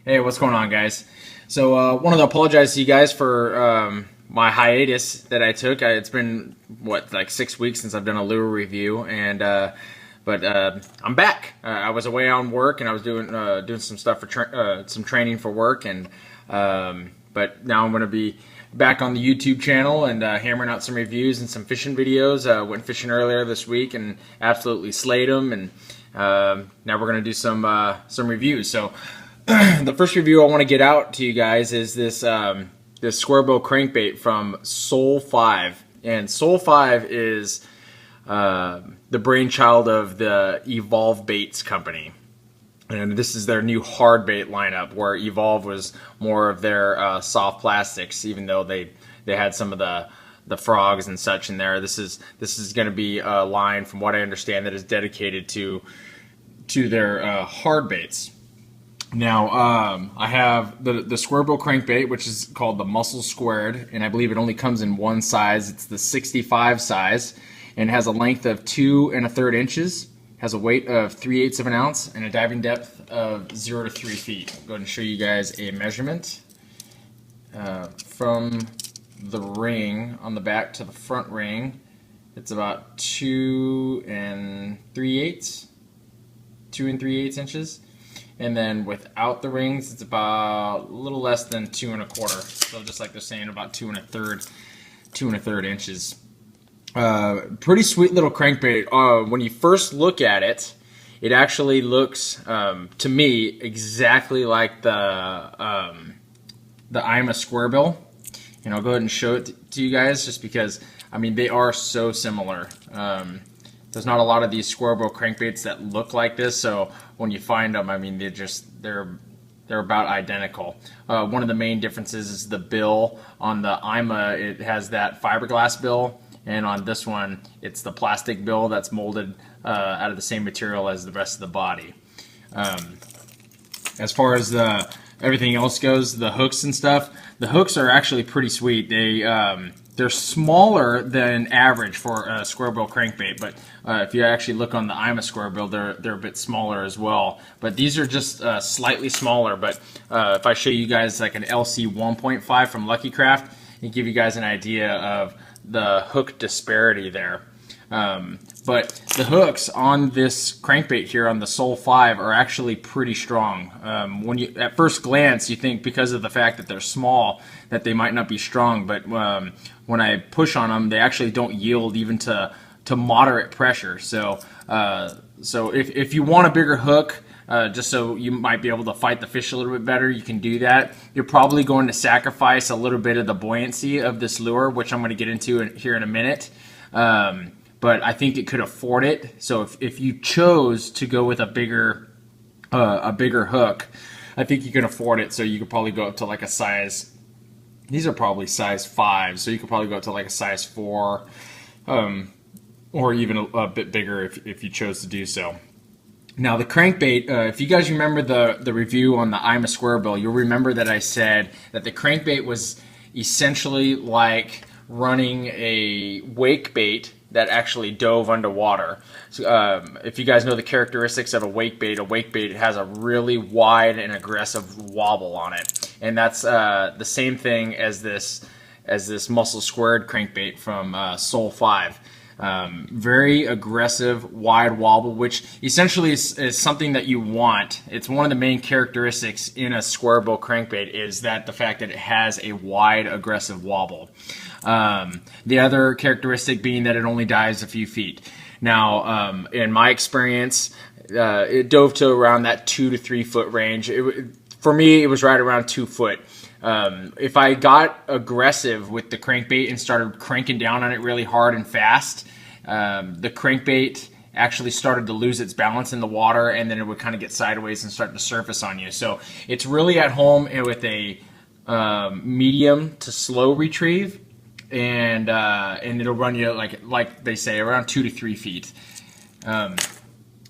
Hey, what's going on, guys? So, wanted to apologize to you guys for my hiatus that I took. It's been like 6 weeks since I've done a lure review, and but I'm back. I was away on work, and I was doing some stuff for some training for work, and but now I'm going to be back on the YouTube channel and hammering out some reviews and some fishing videos. Went fishing earlier this week and absolutely slayed them, and now we're going to do some reviews. So. The first review I want to get out to you guys is this this square bill crankbait from Soul 5, and Soul 5 is the brainchild of the Evolve Baits company, and this is their new hard bait lineup, where Evolve was more of their soft plastics, even though they had some of the frogs and such in there. This is going to be a line, from what I understand, that is dedicated to their hard baits. Now, I have the square bill crankbait, which is called the Muscle Squared, and I believe it only comes in one size. It's the 65 size, and it has a length of 2 1/3 inches, has a weight of 3/8 of an ounce, and a diving depth of 0 to 3 feet. I'll go ahead and show you guys a measurement from the ring on the back to the front ring. It's about 2 3/8 inches. And then without the rings, it's about a little less than 2 1/4. So just like they're saying, about 2 1/3 inches. Pretty sweet little crankbait. When you first look at it, it actually looks, to me, exactly like the IMA square bill. And I'll go ahead and show it to you guys, just because, I mean, they are so similar. There's not a lot of these square bill crankbaits that look like this, so when you find them, I mean, they're about identical. One of the main differences is the bill. On the IMA, it has that fiberglass bill, and on this one, it's the plastic bill that's molded out of the same material as the rest of the body. As far as everything else goes, the hooks and stuff, the hooks are actually pretty sweet. They're smaller than average for a square bill crankbait, but if you actually look on the IMA square bill, they're a bit smaller as well. But these are just slightly smaller. But if I show you guys like an LC 1.5 from Lucky Craft, it give you guys an idea of the hook disparity there. But the hooks on this crankbait here on the Soul 5 are actually pretty strong. When you, at first glance, you think because of the fact that they're small that they might not be strong, but when I push on them, they actually don't yield even to moderate pressure. So if you want a bigger hook, just so you might be able to fight the fish a little bit better, you can do that. You're probably going to sacrifice a little bit of the buoyancy of this lure, which I'm going to get into here in a minute. But I think it could afford it. So if you chose to go with a bigger hook, I think you can afford it. So you could probably go up to like a size. These are probably size 5, so you could probably go up to like a size 4, or even a bit bigger if you chose to do so. Now the crankbait, if you guys remember the review on the IMA square bill, you'll remember that I said that the crankbait was essentially like running a wake bait that actually dove underwater. So, if you guys know the characteristics of a wake bait has a really wide and aggressive wobble on it, and that's the same thing as this Muscle Squared crankbait from Soul 5. Very aggressive, wide wobble, which essentially is something that you want. It's one of the main characteristics in a square bill crankbait, is that the fact that it has a wide, aggressive wobble. The other characteristic being that it only dives a few feet. Now, in my experience, it dove to around that 2 to 3 foot range. For me, it was right around 2 foot. If I got aggressive with the crankbait and started cranking down on it really hard and fast, the crankbait actually started to lose its balance in the water, and then it would kind of get sideways and start to surface on you. So it's really at home with a medium to slow retrieve, and it'll run you like they say around 2 to 3 feet.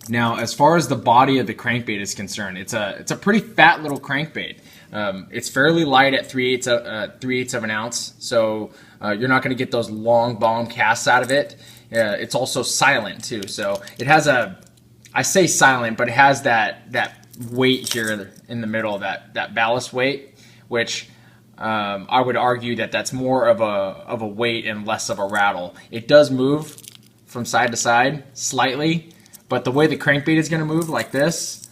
Now, as far as the body of the crankbait is concerned, it's a pretty fat little crankbait. It's fairly light at 3/8 of an ounce, so you're not going to get those long bomb casts out of it. It's also silent too, so it has I say silent, but it has that weight here in the middle, that ballast weight, which I would argue that that's more of a weight and less of a rattle. It does move from side to side slightly, but the way the crankbait is going to move like this,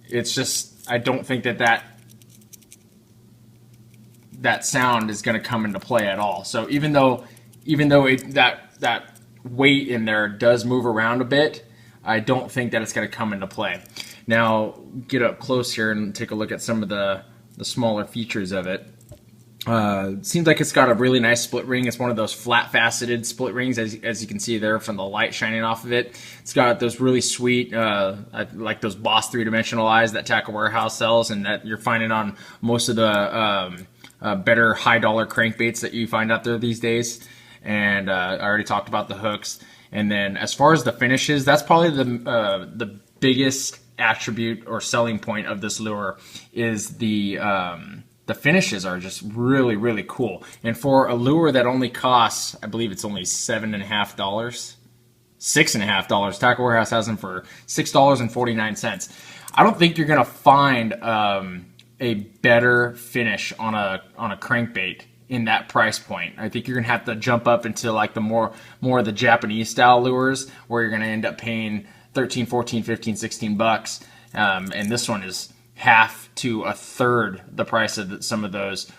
it's just, I don't think that sound is going to come into play at all. So even though that weight in there does move around a bit, I don't think that it's going to come into play. Now, get up close here and take a look at some of the smaller features of it. Seems like it's got a really nice split ring. It's one of those flat faceted split rings, as you can see there from the light shining off of it. It's got those really sweet, like those Boss 3-dimensional eyes that Tackle Warehouse sells, and that you're finding on most of the better high dollar crankbaits that you find out there these days. And I already talked about the hooks. And then as far as the finishes, that's probably the biggest attribute or selling point of this lure is the finishes are just really, really cool. And for a lure that only costs, I believe it's only $7.50, $6.50. Tackle Warehouse has them for $6.49. I don't think you're gonna find a better finish on a crankbait in that price point. I think you're gonna have to jump up into like the more of the Japanese style lures, where you're gonna end up paying 13, 14, 15, 16 bucks. And this one is half to a third the price of some of those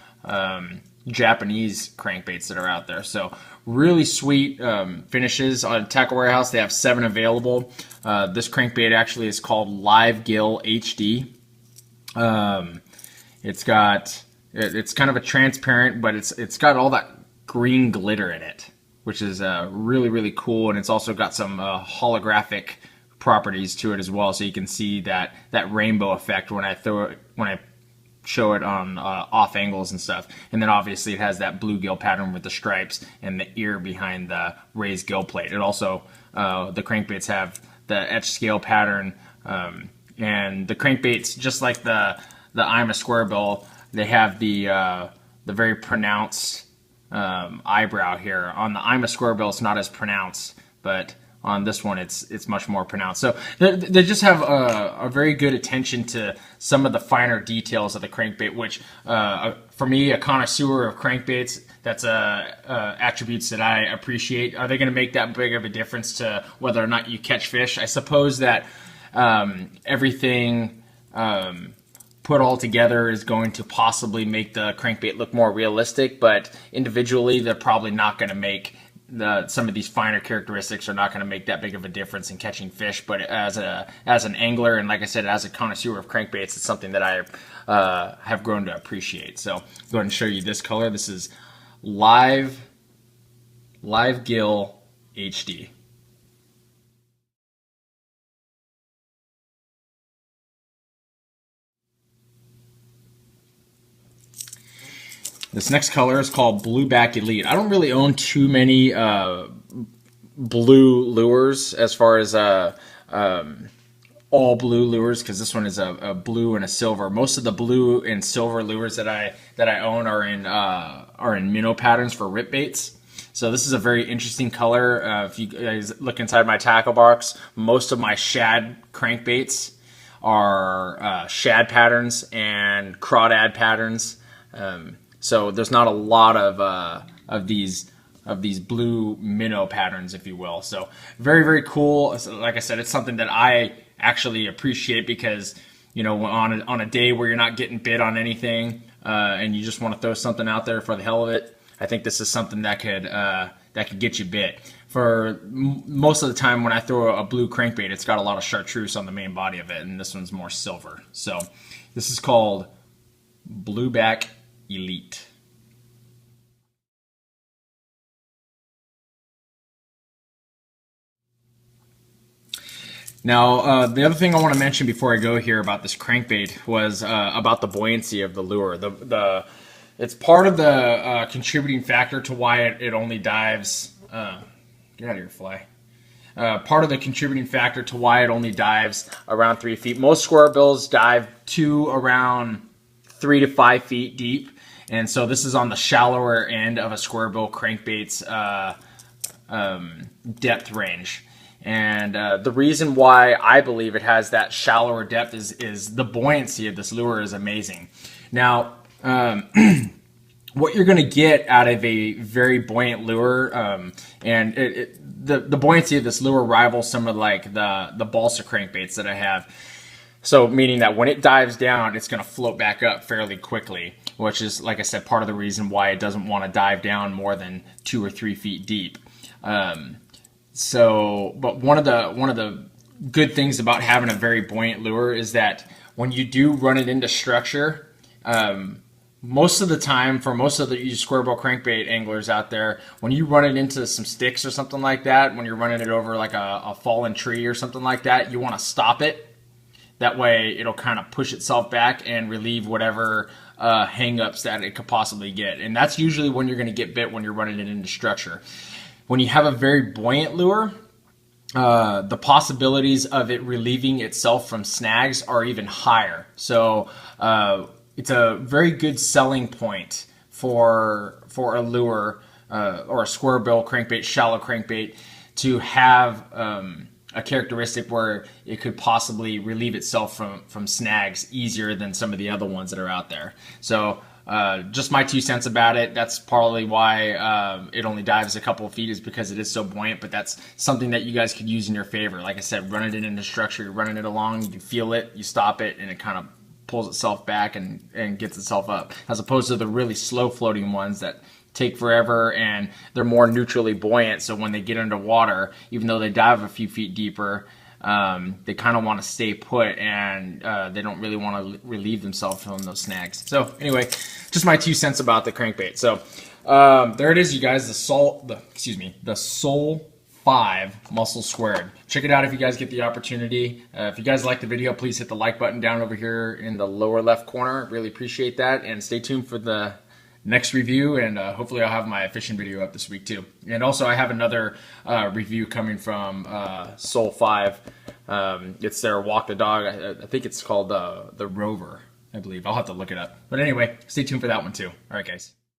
Japanese crankbaits that are out there. So really sweet finishes. On Tackle Warehouse, they have 7 available. This crankbait actually is called Live Gill HD. It's kind of a transparent, but it's got all that green glitter in it, which is really, really cool. And it's also got some holographic properties to it as well, so you can see that rainbow effect when I show it on off angles and stuff. And then obviously it has that bluegill pattern with the stripes and the ear behind the raised gill plate. It also the crankbaits have the etched scale pattern, and the crankbaits, just like the I'm a square bill, they have the very pronounced eyebrow here. On the I'm a square bill, it's not as pronounced, but on this one, it's much more pronounced. So they just have a very good attention to some of the finer details of the crankbait, which for me, a connoisseur of crankbaits, that's attributes that I appreciate. Are they going to make that big of a difference to whether or not you catch fish? I suppose that everything put all together is going to possibly make the crankbait look more realistic, but individually, they're probably not going to make some of these finer characteristics are not going to make that big of a difference in catching fish. But as an angler, and like I said, as a connoisseur of crankbaits, it's something that I have grown to appreciate. So go ahead and show you this color. This is Live Gill HD. This next color is called Blueback Elite. I don't really own too many blue lures as far as all blue lures, because this one is a blue and a silver. Most of the blue and silver lures that I own are in minnow patterns for rip baits. So this is a very interesting color. If you guys look inside my tackle box, most of my shad crankbaits are shad patterns and crawdad patterns. So there's not a lot of these blue minnow patterns, if you will. So very, very cool. Like I said, it's something that I actually appreciate, because you know, on a day where you're not getting bit on anything and you just want to throw something out there for the hell of it, I think this is something that could get you bit. For most of the time when I throw a blue crankbait, it's got a lot of chartreuse on the main body of it, and this one's more silver. So this is called Blueback Elite. Now, the other thing I want to mention before I go here about this crankbait was about the buoyancy of the lure. It's part of the contributing factor to why it only dives. Get out of here, fly. Part of the contributing factor to why it only dives around 3 feet. Most square bills dive to around 3 to 5 feet deep. And so this is on the shallower end of a square bill crankbait's depth range. And the reason why I believe it has that shallower depth is the buoyancy of this lure is amazing. Now, what you're going to get out of a very buoyant lure, and the buoyancy of this lure rivals some of like the balsa crankbaits that I have. So meaning that when it dives down, it's going to float back up fairly quickly, which is, like I said, part of the reason why it doesn't want to dive down more than 2 or 3 feet deep. But one of the good things about having a very buoyant lure is that when you do run it into structure, most of the time, for most of the square bill crankbait anglers out there, when you run it into some sticks or something like that, when you're running it over like a fallen tree or something like that, you want to stop it. That way it'll kind of push itself back and relieve whatever hang-ups that it could possibly get. And that's usually when you're going to get bit, when you're running it into structure. When you have a very buoyant lure, the possibilities of it relieving itself from snags are even higher. So it's a very good selling point for a lure or a square bill crankbait, shallow crankbait, to have a characteristic where it could possibly relieve itself from snags easier than some of the other ones that are out there. So just my 2 cents about it. That's probably why it only dives a couple of feet, is because it is so buoyant, but that's something that you guys could use in your favor. Like I said, running it into structure, you're running it along, you feel it, you stop it, and it kind of pulls itself back and gets itself up, as opposed to the really slow floating ones that take forever and they're more neutrally buoyant. So when they get underwater, even though they dive a few feet deeper, they kind of want to stay put, and they don't really want to relieve themselves from those snags. So anyway, just my 2 cents about the crankbait. So there it is, you guys, the Soul 5 Muscle Squared. Check it out if you guys get the opportunity. If you guys like the video, please hit the like button down over here in the lower left corner. Really appreciate that, and stay tuned for the next review, and hopefully I'll have my fishing video up this week too. And also I have another review coming from Soul 5. It's their walk the dog. I think it's called the Rover, I believe. I'll have to look it up. But anyway, stay tuned for that one too. All right, guys.